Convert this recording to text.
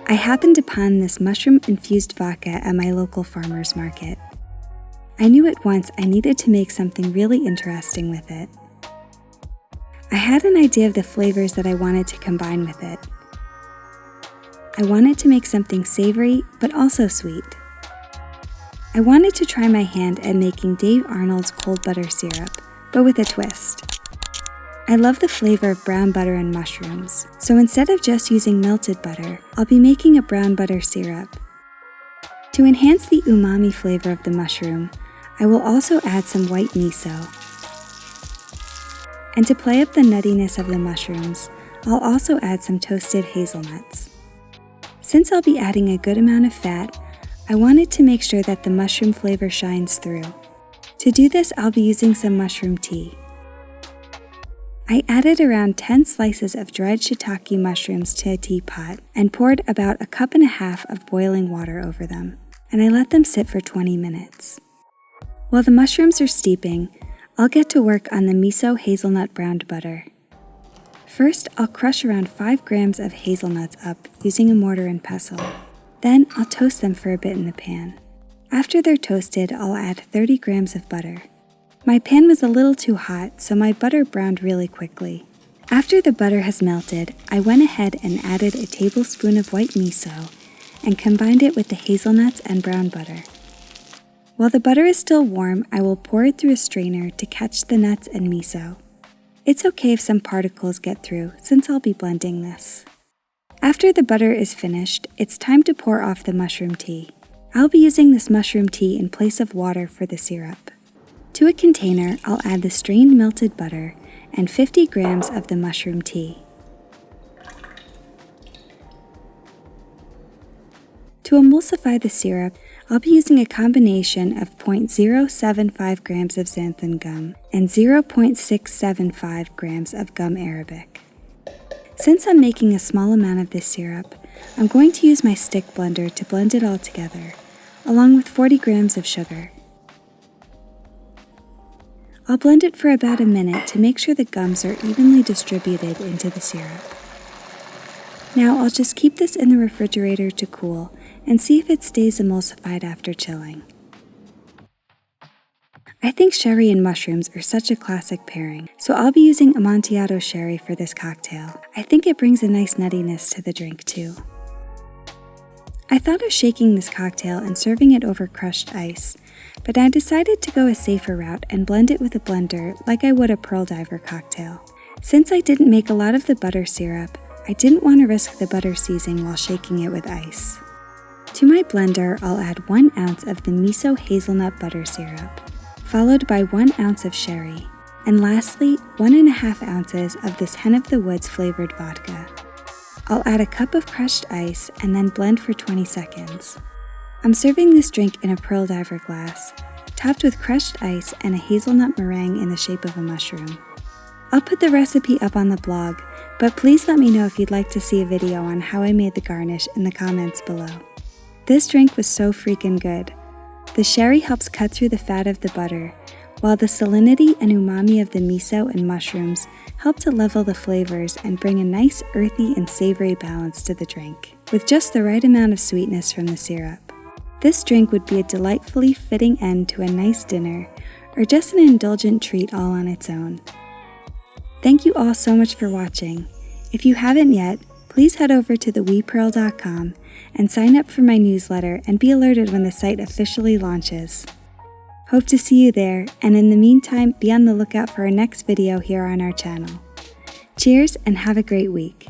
I happened upon this mushroom infused vodka at my local farmer's market. I knew at once I needed to make something really interesting with it. I had an idea of the flavors that I wanted to combine with it. I wanted to make something savory, but also sweet. I wanted to try my hand at making Dave Arnold's cold butter syrup, but with a twist. I love the flavor of brown butter and mushrooms, so instead of just using melted butter, I'll be making a brown butter syrup. To enhance the umami flavor of the mushroom, I will also add some white miso. And to play up the nuttiness of the mushrooms, I'll also add some toasted hazelnuts. Since I'll be adding a good amount of fat, I wanted to make sure that the mushroom flavor shines through. To do this, I'll be using some mushroom tea. I added around 10 slices of dried shiitake mushrooms to a teapot and poured about 1.5 cups of boiling water over them, and I let them sit for 20 minutes. While the mushrooms are steeping, I'll get to work on the miso hazelnut browned butter. First, I'll crush around 5 grams of hazelnuts up using a mortar and pestle. Then, I'll toast them for a bit in the pan. After they're toasted, I'll add 30 grams of butter. My pan was a little too hot, so my butter browned really quickly. After the butter has melted, I went ahead and added a tablespoon of white miso and combined it with the hazelnuts and brown butter. While the butter is still warm, I will pour it through a strainer to catch the nuts and miso. It's okay if some particles get through, since I'll be blending this. After the butter is finished, it's time to pour off the mushroom tea. I'll be using this mushroom tea in place of water for the syrup. To a container, I'll add the strained melted butter and 50 grams of the mushroom tea. To emulsify the syrup, I'll be using a combination of 0.075 grams of xanthan gum and 0.675 grams of gum arabic. Since I'm making a small amount of this syrup, I'm going to use my stick blender to blend it all together, along with 40 grams of sugar. I'll blend it for about a minute to make sure the gums are evenly distributed into the syrup. Now I'll just keep this in the refrigerator to cool and see if it stays emulsified after chilling. I think sherry and mushrooms are such a classic pairing, so I'll be using Amontillado sherry for this cocktail. I think it brings a nice nuttiness to the drink too. I thought of shaking this cocktail and serving it over crushed ice, but I decided to go a safer route and blend it with a blender like I would a Pearl Diver cocktail. Since I didn't make a lot of the butter syrup, I didn't want to risk the butter seizing while shaking it with ice. To my blender, I'll add 1 ounce of the miso hazelnut butter syrup, followed by 1 ounce of sherry, and lastly, 1.5 ounces of this Hen of the Woods flavored vodka. I'll add a cup of crushed ice and then blend for 20 seconds. I'm serving this drink in a Pearl Diver glass, topped with crushed ice and a hazelnut meringue in the shape of a mushroom. I'll put the recipe up on the blog, but please let me know if you'd like to see a video on how I made the garnish in the comments below. This drink was so freaking good. The sherry helps cut through the fat of the butter, while the salinity and umami of the miso and mushrooms help to level the flavors and bring a nice earthy and savory balance to the drink, with just the right amount of sweetness from the syrup. This drink would be a delightfully fitting end to a nice dinner, or just an indulgent treat all on its own. Thank you all so much for watching. If you haven't yet, please head over to theweepearl.com and sign up for my newsletter and be alerted when the site officially launches. Hope to see you there, and in the meantime, be on the lookout for our next video here on our channel. Cheers and have a great week.